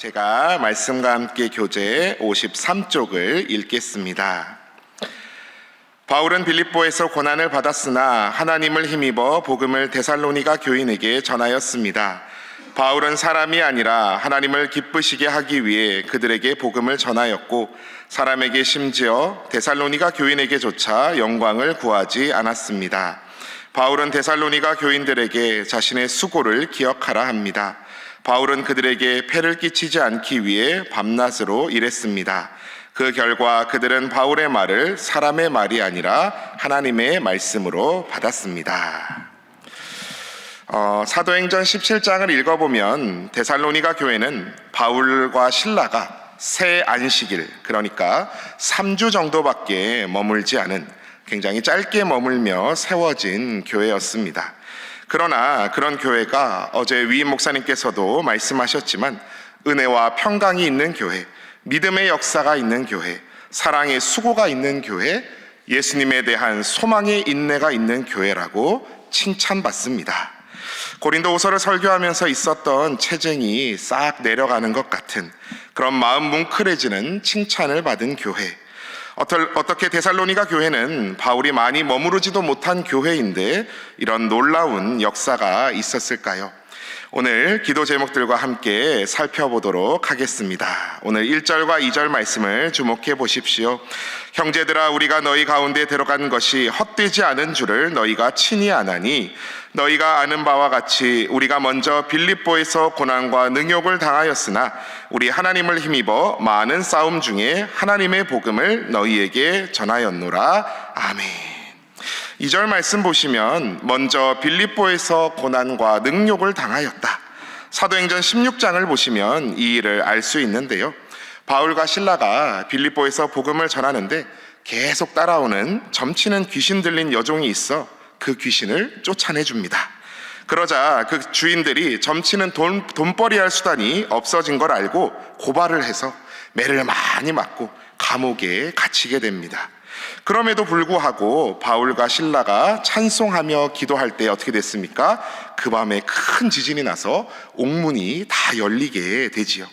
제가 말씀과 함께 교재 53쪽을 읽겠습니다. 바울은 빌립보에서 고난을 받았으나 하나님을 힘입어 복음을 데살로니가 교인에게 전하였습니다. 바울은 사람이 아니라 하나님을 기쁘시게 하기 위해 그들에게 복음을 전하였고 사람에게 심지어 데살로니가 교인에게조차 영광을 구하지 않았습니다. 바울은 데살로니가 교인들에게 자신의 수고를 기억하라 합니다. 바울은 그들에게 폐를 끼치지 않기 위해 밤낮으로 일했습니다. 그 결과 그들은 바울의 말을 사람의 말이 아니라 하나님의 말씀으로 받았습니다. 사도행전 17장을 읽어보면 데살로니가 교회는 바울과 실라가 새 안식일, 그러니까 3주 정도밖에 머물지 않은 굉장히 짧게 머물며 세워진 교회였습니다. 그러나 그런 교회가 어제 위임 목사님께서도 말씀하셨지만 은혜와 평강이 있는 교회, 믿음의 역사가 있는 교회, 사랑의 수고가 있는 교회, 예수님에 대한 소망의 인내가 있는 교회라고 칭찬받습니다. 고린도후서를 설교하면서 있었던 체증이 싹 내려가는 것 같은 그런 마음 뭉클해지는 칭찬을 받은 교회. 어떻게 데살로니가 교회는 바울이 많이 머무르지도 못한 교회인데 이런 놀라운 역사가 있었을까요? 오늘 기도 제목들과 함께 살펴보도록 하겠습니다. 오늘 1절과 2절 말씀을 주목해 보십시오. 형제들아, 우리가 너희 가운데 들어간 것이 헛되지 않은 줄을 너희가 친히 아나니 너희가 아는 바와 같이 우리가 먼저 빌립보에서 고난과 능욕을 당하였으나 우리 하나님을 힘입어 많은 싸움 중에 하나님의 복음을 너희에게 전하였노라. 아멘. 2절 말씀 보시면 먼저 빌립보에서 고난과 능욕을 당하였다. 사도행전 16장을 보시면 이 일을 알 수 있는데요. 바울과 실라가 빌립보에서 복음을 전하는데 계속 따라오는 점치는 귀신 들린 여종이 있어 그 귀신을 쫓아내줍니다. 그러자 그 주인들이 점치는 돈벌이할 수단이 없어진 걸 알고 고발을 해서 매를 많이 맞고 감옥에 갇히게 됩니다. 그럼에도 불구하고 바울과 실라가 찬송하며 기도할 때 어떻게 됐습니까? 그 밤에 큰 지진이 나서 옥문이 다 열리게 되지요.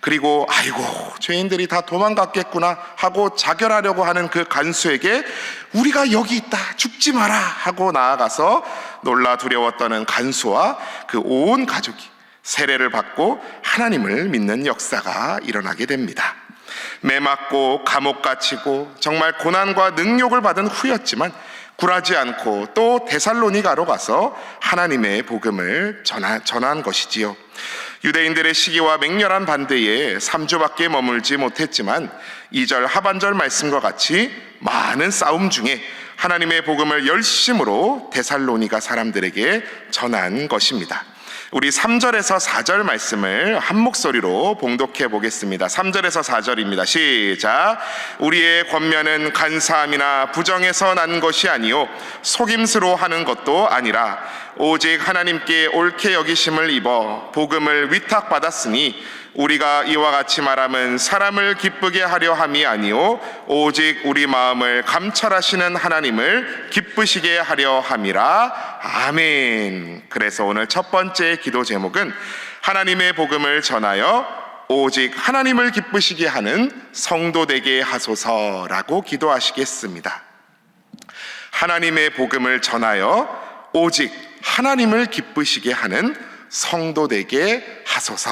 그리고 아이고 죄인들이 다 도망갔겠구나 하고 자결하려고 하는 그 간수에게 우리가 여기 있다, 죽지 마라 하고 나아가서 놀라 두려웠던 간수와 그 온 가족이 세례를 받고 하나님을 믿는 역사가 일어나게 됩니다. 매 맞고 감옥 갇히고 정말 고난과 능욕을 받은 후였지만 굴하지 않고 또 데살로니가로 가서 하나님의 복음을 전한 것이지요. 유대인들의 시기와 맹렬한 반대에 3주밖에 머물지 못했지만 2절 하반절 말씀과 같이 많은 싸움 중에 하나님의 복음을 열심으로 데살로니가 사람들에게 전한 것입니다. 우리 3절에서 4절 말씀을 한 목소리로 봉독해 보겠습니다. 3절에서 4절입니다. 시작. 우리의 권면은 간사함이나 부정에서 난 것이 아니요 속임수로 하는 것도 아니라 오직 하나님께 옳게 여기심을 입어 복음을 위탁받았으니 우리가 이와 같이 말함은 사람을 기쁘게 하려 함이 아니요 오직 우리 마음을 감찰하시는 하나님을 기쁘시게 하려 함이라. 아멘. 그래서 오늘 첫 번째 기도 제목은 하나님의 복음을 전하여 오직 하나님을 기쁘시게 하는 성도 되게 하소서라고 기도하시겠습니다. 하나님의 복음을 전하여 오직 하나님을 기쁘시게 하는 성도 되게 하소서.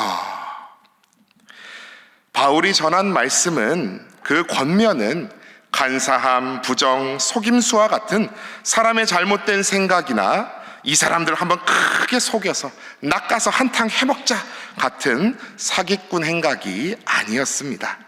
바울이 전한 말씀은 그 권면은 간사함, 부정, 속임수와 같은 사람의 잘못된 생각이나 이 사람들 한번 크게 속여서 낚아서 한탕 해먹자 같은 사기꾼 행각이 아니었습니다.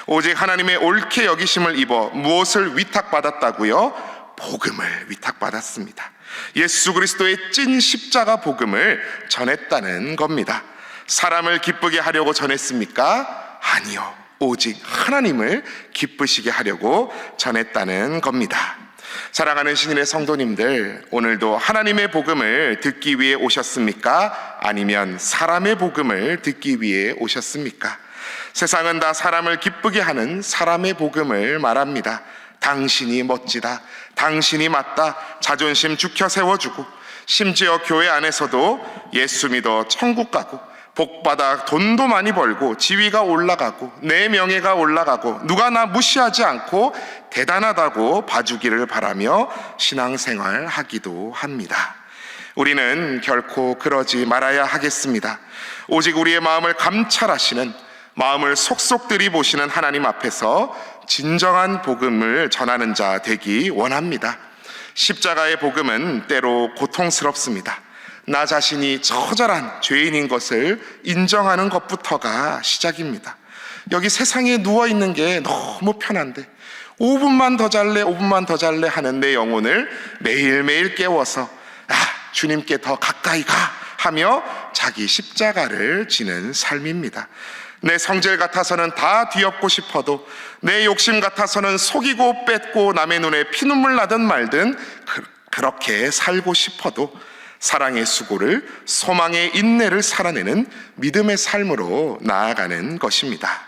오직 하나님의 옳게 여기심을 입어 무엇을 위탁받았다고요? 복음을 위탁받았습니다. 예수 그리스도의 찐 십자가 복음을 전했다는 겁니다. 사람을 기쁘게 하려고 전했습니까? 아니요. 오직 하나님을 기쁘시게 하려고 전했다는 겁니다. 사랑하는 신인의 성도님들, 오늘도 하나님의 복음을 듣기 위해 오셨습니까? 아니면 사람의 복음을 듣기 위해 오셨습니까? 세상은 다 사람을 기쁘게 하는 사람의 복음을 말합니다. 당신이 멋지다, 당신이 맞다, 자존심 죽여 세워주고 심지어 교회 안에서도 예수 믿어 천국 가고 복받아 돈도 많이 벌고 지위가 올라가고 내 명예가 올라가고 누가 나 무시하지 않고 대단하다고 봐주기를 바라며 신앙생활 하기도 합니다. 우리는 결코 그러지 말아야 하겠습니다. 오직 우리의 마음을 감찰하시는, 마음을 속속 들이보시는 하나님 앞에서 진정한 복음을 전하는 자 되기 원합니다. 십자가의 복음은 때로 고통스럽습니다. 나 자신이 처절한 죄인인 것을 인정하는 것부터가 시작입니다. 여기 세상에 누워있는 게 너무 편한데 5분만 더 잘래 5분만 더 잘래 하는 내 영혼을 매일매일 깨워서 주님께 더 가까이 가 하며 자기 십자가를 지는 삶입니다. 내 성질 같아서는 다 뒤엎고 싶어도, 내 욕심 같아서는 속이고 뺏고 남의 눈에 피눈물 나든 말든 그렇게 살고 싶어도 사랑의 수고를, 소망의 인내를 살아내는 믿음의 삶으로 나아가는 것입니다.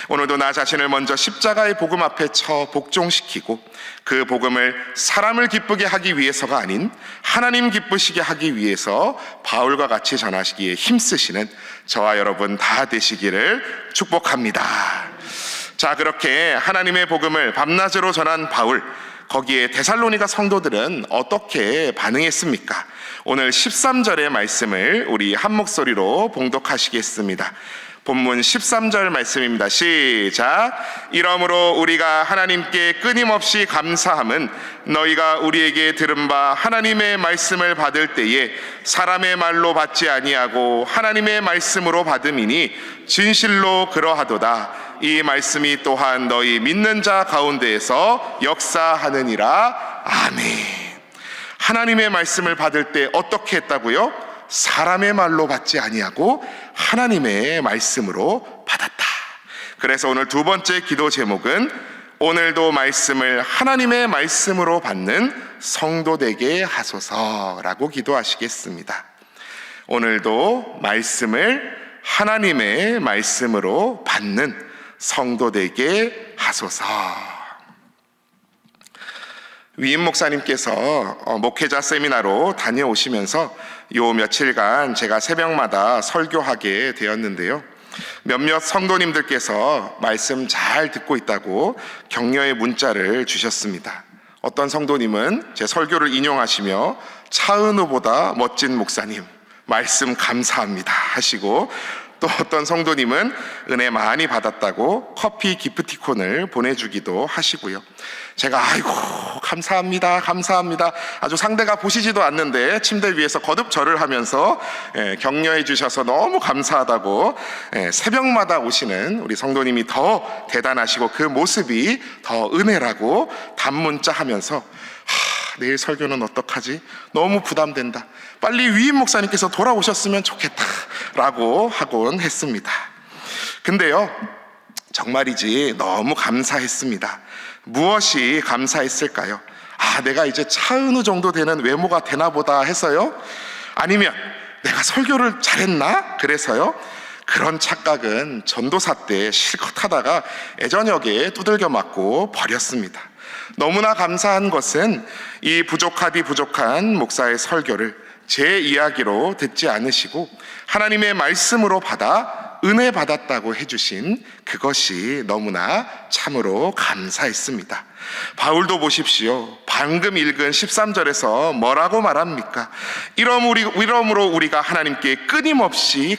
오늘도 나 자신을 먼저 십자가의 복음 앞에 처 복종시키고 그 복음을 사람을 기쁘게 하기 위해서가 아닌 하나님 기쁘시게 하기 위해서 바울과 같이 전하시기에 힘쓰시는 저와 여러분 다 되시기를 축복합니다. 자, 그렇게 하나님의 복음을 밤낮으로 전한 바울, 거기에 데살로니가 성도들은 어떻게 반응했습니까? 오늘 13절의 말씀을 우리 한 목소리로 봉독하시겠습니다. 본문 13절 말씀입니다. 시작. 이러므로 우리가 하나님께 끊임없이 감사함은 너희가 우리에게 들은 바 하나님의 말씀을 받을 때에 사람의 말로 받지 아니하고 하나님의 말씀으로 받음이니 진실로 그러하도다. 이 말씀이 또한 너희 믿는 자 가운데에서 역사하느니라. 아멘. 하나님의 말씀을 받을 때 어떻게 했다고요? 사람의 말로 받지 아니하고 하나님의 말씀으로 받았다. 그래서 오늘 두 번째 기도 제목은 오늘도 말씀을 하나님의 말씀으로 받는 성도 되게 하소서라고 기도하시겠습니다. 오늘도 말씀을 하나님의 말씀으로 받는 성도 되게 하소서. 위임 목사님께서 목회자 세미나로 다녀오시면서 요 며칠간 제가 새벽마다 설교하게 되었는데요. 몇몇 성도님들께서 말씀 잘 듣고 있다고 격려의 문자를 주셨습니다. 어떤 성도님은 제 설교를 인용하시며 차은우보다 멋진 목사님, 말씀 감사합니다 하시고, 또 어떤 성도님은 은혜 많이 받았다고 커피 기프티콘을 보내주기도 하시고요. 제가 아이고 감사합니다 아주 상대가 보시지도 않는데 침대 위에서 거듭 절을 하면서 격려해 주셔서 너무 감사하다고, 새벽마다 오시는 우리 성도님이 더 대단하시고 그 모습이 더 은혜라고 단문자 하면서 내일 설교는 어떡하지? 너무 부담된다. 빨리 위임 목사님께서 돌아오셨으면 좋겠다라고 하곤 했습니다. 근데요, 정말이지 너무 감사했습니다. 무엇이 감사했을까요? 내가 이제 차은우 정도 되는 외모가 되나 보다 해서요? 아니면 내가 설교를 잘했나? 그래서요? 그런 착각은 전도사 때 실컷 하다가 애저녁에 두들겨 맞고 버렸습니다. 너무나 감사한 것은 이 부족하디 부족한 목사의 설교를 제 이야기로 듣지 않으시고 하나님의 말씀으로 받아 은혜 받았다고 해주신 그것이 너무나 참으로 감사했습니다. 바울도 보십시오. 방금 읽은 13절에서 뭐라고 말합니까? 이러므로 우리가 하나님께 끊임없이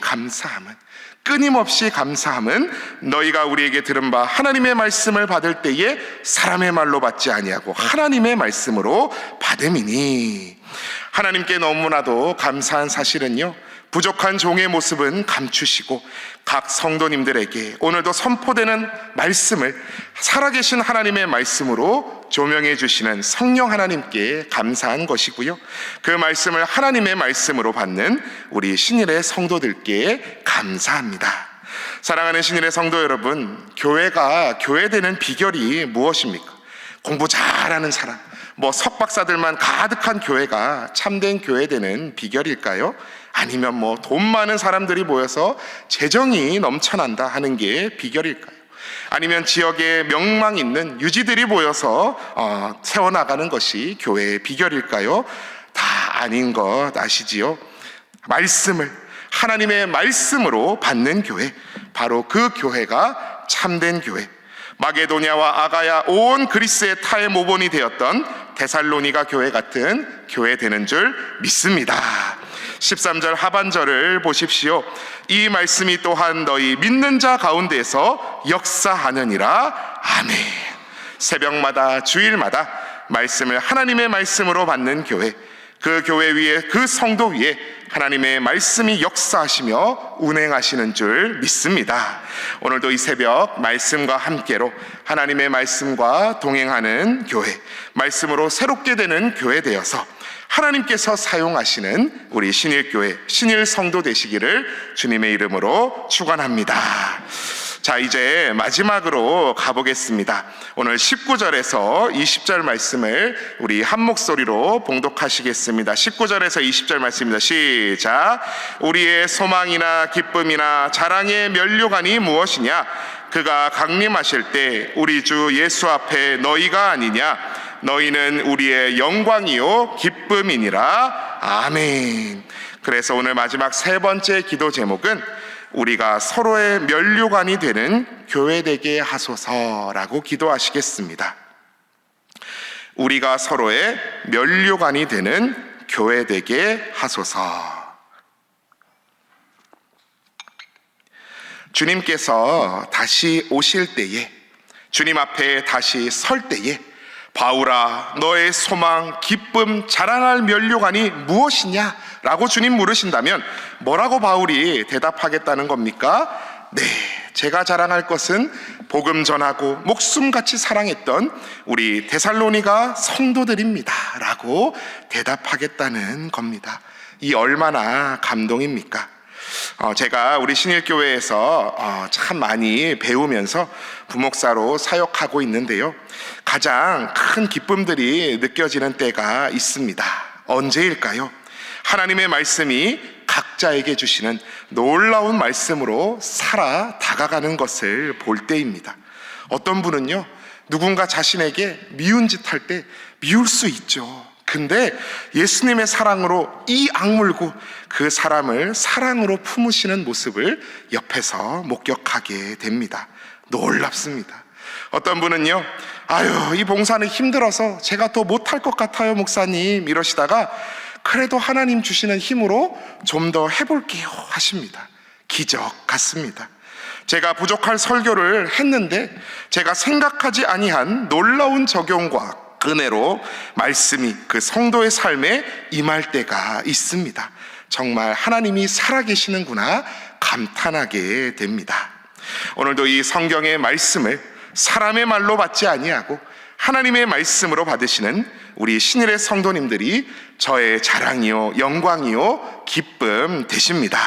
감사함은 너희가 우리에게 들은 바 하나님의 말씀을 받을 때에 사람의 말로 받지 아니하고 하나님의 말씀으로 받음이니. 하나님께 너무나도 감사한 사실은요, 부족한 종의 모습은 감추시고 각 성도님들에게 오늘도 선포되는 말씀을 살아계신 하나님의 말씀으로 조명해 주시는 성령 하나님께 감사한 것이고요, 그 말씀을 하나님의 말씀으로 받는 우리 신일의 성도들께 감사합니다. 사랑하는 신일의 성도 여러분, 교회가 교회되는 비결이 무엇입니까? 공부 잘하는 사람, 석박사들만 가득한 교회가 참된 교회되는 비결일까요? 아니면 돈 많은 사람들이 모여서 재정이 넘쳐난다 하는 게 비결일까요? 아니면 지역에 명망 있는 유지들이 모여서 세워나가는 것이 교회의 비결일까요? 다 아닌 것 아시지요? 말씀을 하나님의 말씀으로 받는 교회, 바로 그 교회가 참된 교회, 마게도냐와 아가야 온 그리스의 타의 모본이 되었던 데살로니가 교회 같은 교회 되는 줄 믿습니다. 13절 하반절을 보십시오. 이 말씀이 또한 너희 믿는 자 가운데서 역사하느니라. 아멘. 새벽마다 주일마다 말씀을 하나님의 말씀으로 받는 교회, 그 교회 위에, 그 성도 위에 하나님의 말씀이 역사하시며 운행하시는 줄 믿습니다. 오늘도 이 새벽 말씀과 함께로 하나님의 말씀과 동행하는 교회, 말씀으로 새롭게 되는 교회 되어서 하나님께서 사용하시는 우리 신일교회, 신일 성도 되시기를 주님의 이름으로 축원합니다. 자, 이제 마지막으로 가보겠습니다. 오늘 19절에서 20절 말씀을 우리 한 목소리로 봉독하시겠습니다. 19절에서 20절 말씀입니다. 시작. 우리의 소망이나 기쁨이나 자랑의 면류관이 무엇이냐? 그가 강림하실 때 우리 주 예수 앞에 너희가 아니냐? 너희는 우리의 영광이요 기쁨이니라. 아멘. 그래서 오늘 마지막 세 번째 기도 제목은 우리가 서로의 면류관이 되는 교회 되게 하소서라고 기도하시겠습니다. 우리가 서로의 면류관이 되는 교회 되게 하소서. 주님께서 다시 오실 때에, 주님 앞에 다시 설 때에 바울아, 너의 소망, 기쁨, 자랑할 면류관이 무엇이냐? 라고 주님 물으신다면 뭐라고 바울이 대답하겠다는 겁니까? 네, 제가 자랑할 것은 복음 전하고 목숨같이 사랑했던 우리 데살로니가 성도들입니다 라고 대답하겠다는 겁니다. 이 얼마나 감동입니까? 제가 우리 신일교회에서 참 많이 배우면서 부목사로 사역하고 있는데요, 가장 큰 기쁨들이 느껴지는 때가 있습니다. 언제일까요? 하나님의 말씀이 각자에게 주시는 놀라운 말씀으로 살아 다가가는 것을 볼 때입니다. 어떤 분은요, 누군가 자신에게 미운 짓 할 때 미울 수 있죠. 근데 예수님의 사랑으로 이 악물고 그 사람을 사랑으로 품으시는 모습을 옆에서 목격하게 됩니다. 놀랍습니다. 어떤 분은요, 아유, 이 봉사는 힘들어서 제가 더 못할 것 같아요 목사님 이러시다가 그래도 하나님 주시는 힘으로 좀 더 해볼게요 하십니다. 기적 같습니다. 제가 부족할 설교를 했는데 제가 생각하지 아니한 놀라운 적용과 은혜로 말씀이 그 성도의 삶에 임할 때가 있습니다. 정말 하나님이 살아계시는구나 감탄하게 됩니다. 오늘도 이 성경의 말씀을 사람의 말로 받지 아니하고 하나님의 말씀으로 받으시는 우리 신일의 성도님들이 저의 자랑이요 영광이요 기쁨 되십니다.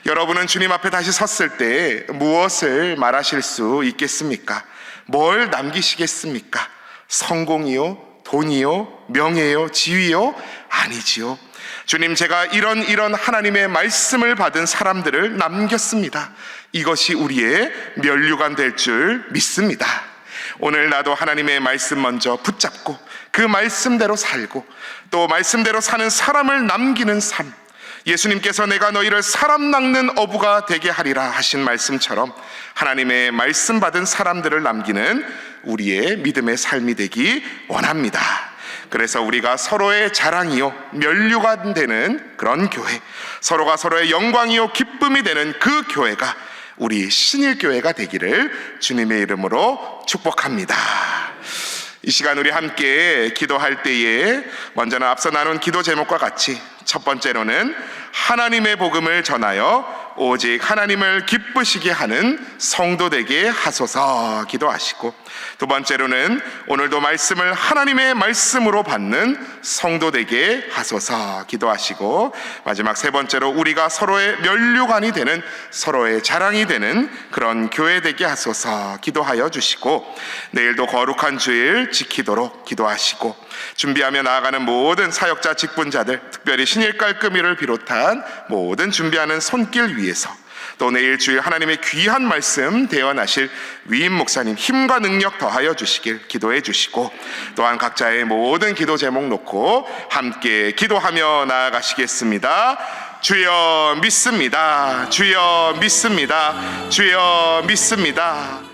여러분은 주님 앞에 다시 섰을 때 무엇을 말하실 수 있겠습니까? 뭘 남기시겠습니까? 성공이요? 돈이요? 명예요? 지위요? 아니지요. 주님, 제가 이런 하나님의 말씀을 받은 사람들을 남겼습니다. 이것이 우리의 면류관 될 줄 믿습니다. 오늘 나도 하나님의 말씀 먼저 붙잡고 그 말씀대로 살고 또 말씀대로 사는 사람을 남기는 삶, 예수님께서 내가 너희를 사람 낚는 어부가 되게 하리라 하신 말씀처럼 하나님의 말씀 받은 사람들을 남기는 우리의 믿음의 삶이 되기 원합니다. 그래서 우리가 서로의 자랑이요 면류관 되는 그런 교회, 서로가 서로의 영광이요 기쁨이 되는 그 교회가 우리 신일교회가 되기를 주님의 이름으로 축복합니다. 이 시간 우리 함께 기도할 때에 먼저는 앞서 나눈 기도 제목과 같이 첫 번째로는 하나님의 복음을 전하여 오직 하나님을 기쁘시게 하는 성도 되게 하소서 기도하시고, 두 번째로는 오늘도 말씀을 하나님의 말씀으로 받는 성도 되게 하소서 기도하시고, 마지막 세 번째로 우리가 서로의 면류관이 되는, 서로의 자랑이 되는 그런 교회 되게 하소서 기도하여 주시고, 내일도 거룩한 주일 지키도록 기도하시고, 준비하며 나아가는 모든 사역자 직분자들, 특별히 신일 깔끔이를 비롯한 모든 준비하는 손길 위에서 또 내일 주일 하나님의 귀한 말씀 대언하실 위임 목사님 힘과 능력 더하여 주시길 기도해 주시고, 또한 각자의 모든 기도 제목 놓고 함께 기도하며 나아가시겠습니다. 주여 믿습니다. 주여 믿습니다. 주여 믿습니다.